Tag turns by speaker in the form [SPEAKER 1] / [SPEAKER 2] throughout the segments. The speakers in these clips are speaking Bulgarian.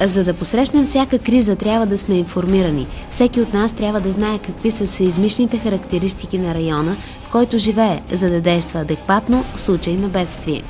[SPEAKER 1] За да посрещнем всяка криза, трябва да сме информирани. Всеки от нас трябва да знае какви са сеизмичните характеристики на района, в който живее, за да действа адекватно в случай на бедствие.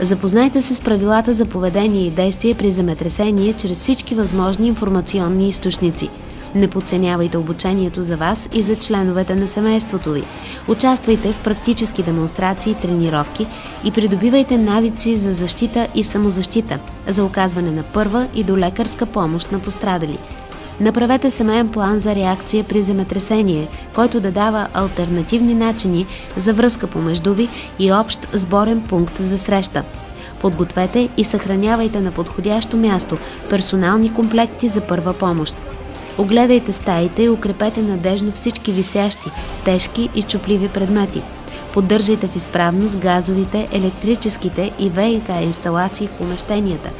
[SPEAKER 1] Запознайте се с правилата за поведение и действие при земетресение чрез всички възможни информационни източници. Не подценявайте обучението за вас и за членовете на семейството ви. Участвайте в практически демонстрации и тренировки и придобивайте навици за защита и самозащита, за оказване на първа и долекарска помощ на пострадали. Направете семеен план за реакция при земетресение, който да дава алтернативни начини за връзка помежду ви и общ сборен пункт за среща. Подгответе и съхранявайте на подходящо място персонални комплекти за първа помощ. Огледайте стаите и укрепете надежно всички висящи, тежки и чупливи предмети. Поддържайте в изправност газовите, електрическите и ВиК инсталации в помещенията.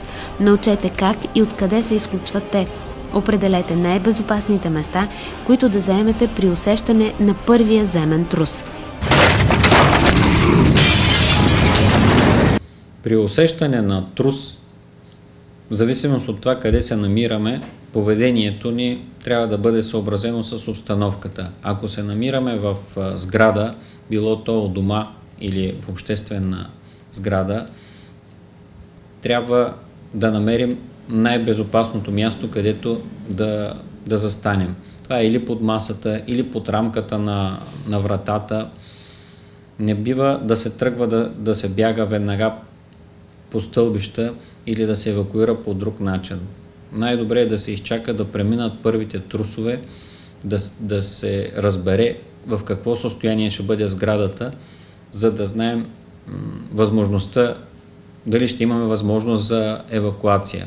[SPEAKER 1] Научете как и откъде се изключват те. Определете най-безопасните места, които да заемете при усещане на първия земен трус.
[SPEAKER 2] При усещане на трус, в зависимост от това къде се намираме, поведението ни трябва да бъде съобразено с обстановката. Ако се намираме в сграда, било то у дома или в обществена сграда, трябва да намерим най-безопасното място, където да застанем. Това е или под масата, или под рамката на вратата. Не бива да се тръгва да се бяга веднага по стълбища или да се евакуира по друг начин. Най-добре е да се изчака да преминат първите трусове, да се разбере в какво състояние ще бъде сградата, за да знаем възможността, дали ще имаме възможност за евакуация.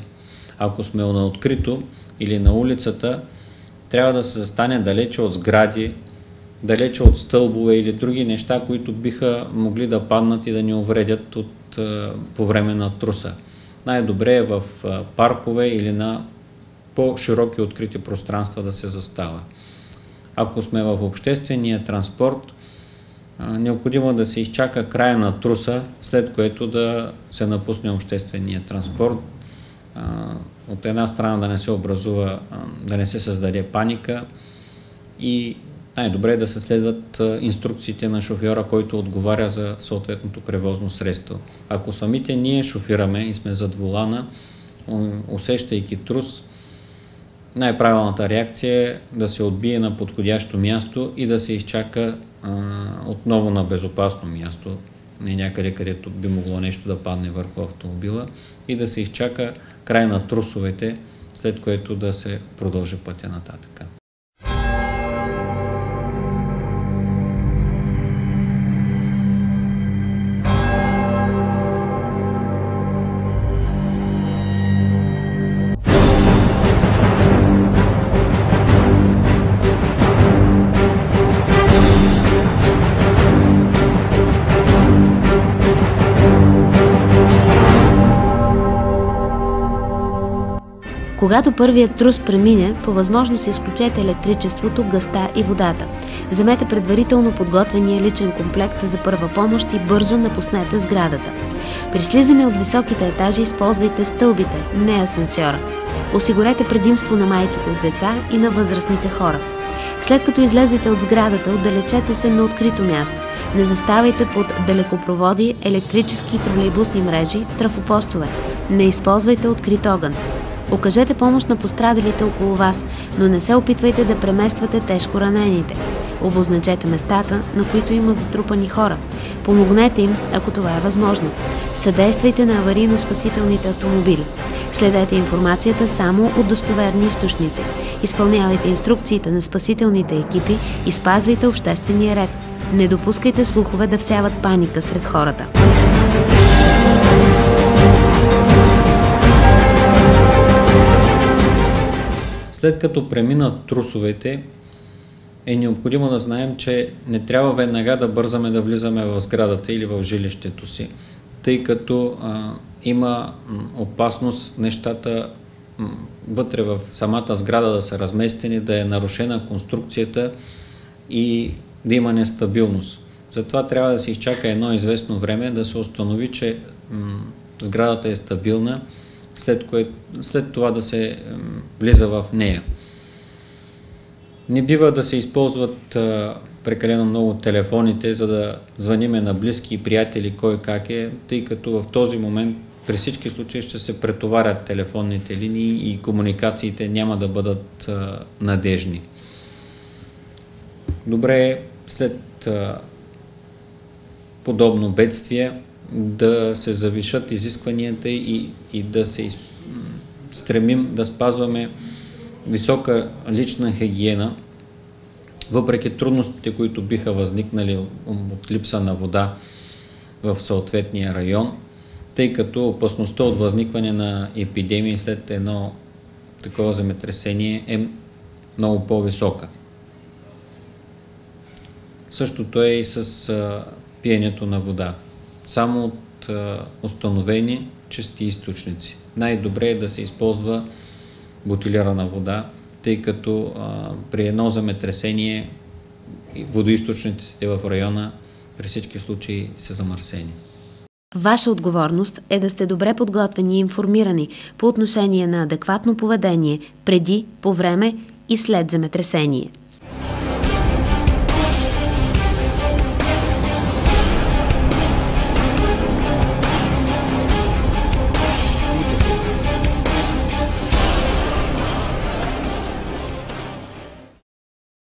[SPEAKER 2] Ако сме на открито или на улицата, трябва да се застане далече от сгради, далече от стълбове или други неща, които биха могли да паднат и да ни увредят по време на труса. Най-добре е в паркове или на по-широки открити пространства да се застава. Ако сме в обществения транспорт, необходимо е да се изчака края на труса, след което да се напусне обществения транспорт. От една страна да не се създаде паника и най-добре е да се следват инструкциите на шофьора, който отговаря за съответното превозно средство. Ако самите ние шофираме и сме зад волана, усещайки трус, най-правилната реакция е да се отбие на подходящо място и да се изчака отново на безопасно място, не някъде, където би могло нещо да падне върху автомобила, и да се изчака край на трусовете, след което да се продължи пътя нататък.
[SPEAKER 1] Когато първият трус премине, по възможност изключете електричеството, газта и водата. Вземете предварително подготвения личен комплект за първа помощ и бързо напуснете сградата. При слизане от високите етажи използвайте стълбите, не асансьора. Осигурете предимство на майките с деца и на възрастните хора. След като излезете от сградата, отдалечете се на открито място. Не заставайте под далекопроводи, електрически и тролейбусни мрежи, трафопостове. Не използвайте открит огън. Окажете помощ на пострадалите около вас, но не се опитвайте да премествате тежко ранените. Обозначете местата, на които има затрупани хора. Помогнете им, ако това е възможно. Съдействайте на аварийно-спасителните автомобили. Следете информацията само от достоверни източници. Изпълнявайте инструкциите на спасителните екипи и спазвайте обществения ред. Не допускайте слухове да всяват паника сред хората.
[SPEAKER 2] След като преминат трусовете, е необходимо да знаем, че не трябва веднага да бързаме да влизаме в сградата или в жилището си. тъй като има опасност нещата вътре в самата сграда да са разместени, да е нарушена конструкцията и да има нестабилност. Затова трябва да се изчака едно известно време, да се установи, че сградата е стабилна, след това да се влиза в нея. Не бива да се използват прекалено много телефоните, за да звъниме на близки и приятели кой как е, тъй като в този момент при всички случаи ще се претоварят телефонните линии и комуникациите няма да бъдат надежни. Добре е след подобно бедствие да се завишат изискванията и да се стремим да спазваме висока лична хигиена, въпреки трудностите, които биха възникнали от липса на вода в съответния район, тъй като опасността от възникване на епидемии след едно такова земетресение е много по-висока. Същото е и с пиенето на вода. Само от установени чисти източници. Най-добре е да се използва бутилирана вода, тъй като при едно земетресение водоизточниците в района при всички случаи са замърсени.
[SPEAKER 1] Ваша отговорност е да сте добре подготвени и информирани по отношение на адекватно поведение преди, по време и след земетресение.